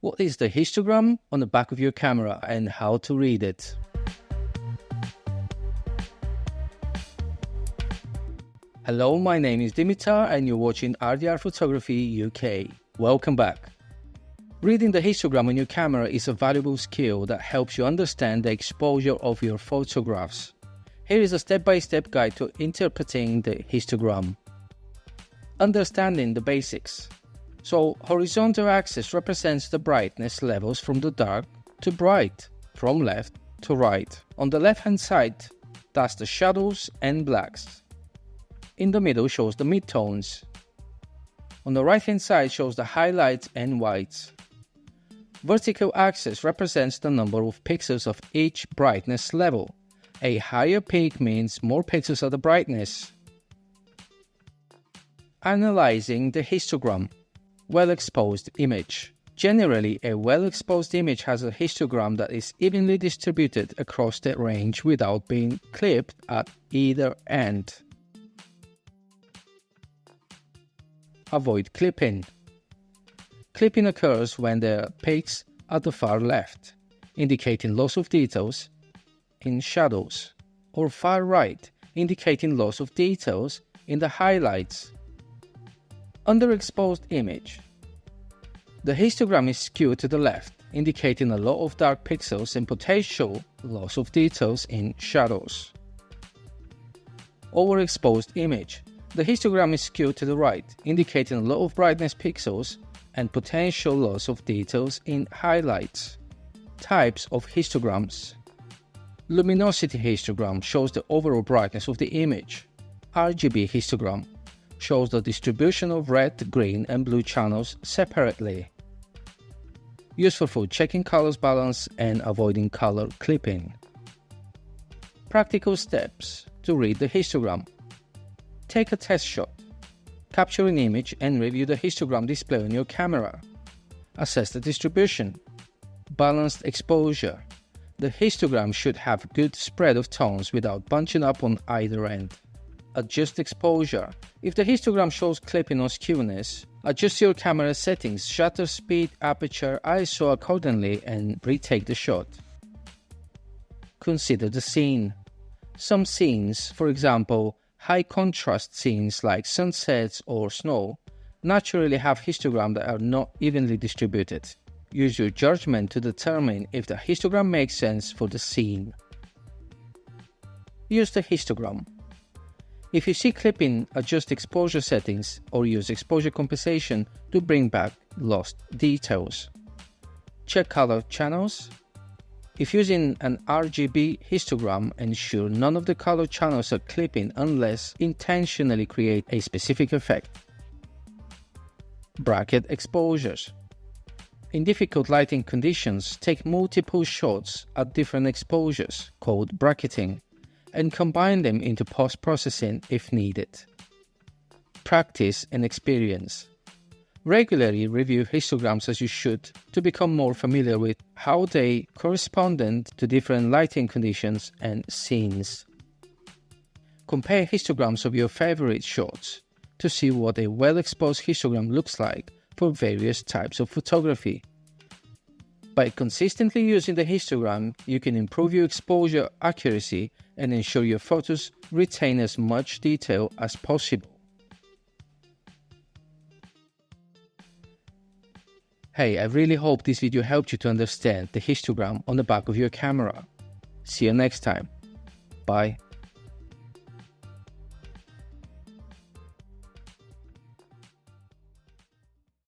What is the histogram on the back of your camera and how to read it? Hello, my name is Dimitar and you're watching RDR Photography UK. Welcome back. Reading the histogram on your camera is a valuable skill that helps you understand the exposure of your photographs. Here is a step-by-step guide to interpreting the histogram. Understanding the basics. So, horizontal axis represents the brightness levels from the dark to bright, from left to right. On the left-hand side, that's the shadows and blacks. In the middle shows the midtones. On the right-hand side shows the highlights and whites. Vertical axis represents the number of pixels of each brightness level. A higher peak means more pixels of the brightness. Analyzing the histogram. Well-exposed image. Generally, a well-exposed image has a histogram that is evenly distributed across the range without being clipped at either end. Avoid clipping. Clipping occurs when there are peaks at the far left, indicating loss of details in shadows, or far right, indicating loss of details in the highlights. Underexposed image. The histogram is skewed to the left, indicating a lot of dark pixels and potential loss of details in shadows. Overexposed image. The histogram is skewed to the right, indicating a lot of brightness pixels and potential loss of details in highlights. Types of histograms. Luminosity histogram shows the overall brightness of the image. RGB histogram shows the distribution of red, green and blue channels separately. Useful for checking colors balance and avoiding color clipping. Practical steps to read the histogram. Take a test shot. Capture an image and review the histogram display on your camera. Assess the distribution. Balanced exposure. The histogram should have good spread of tones without bunching up on either end. Adjust exposure. If the histogram shows clipping or skewness, adjust your camera settings, shutter speed, aperture, ISO accordingly and retake the shot. Consider the scene. Some scenes, for example, high contrast scenes like sunsets or snow, naturally have histograms that are not evenly distributed. Use your judgment to determine if the histogram makes sense for the scene. Use the histogram. If you see clipping, adjust exposure settings or use exposure compensation to bring back lost details. Check color channels. If using an RGB histogram, ensure none of the color channels are clipping unless intentionally create a specific effect. Bracket exposures. In difficult lighting conditions, take multiple shots at different exposures, called bracketing, and combine them into post-processing if needed. Practice and experience. Regularly review histograms as you should to become more familiar with how they correspond to different lighting conditions and scenes. Compare histograms of your favorite shots to see what a well-exposed histogram looks like for various types of photography. By consistently using the histogram, you can improve your exposure accuracy and ensure your photos retain as much detail as possible. Hey, I really hope this video helped you to understand the histogram on the back of your camera. See you next time. Bye.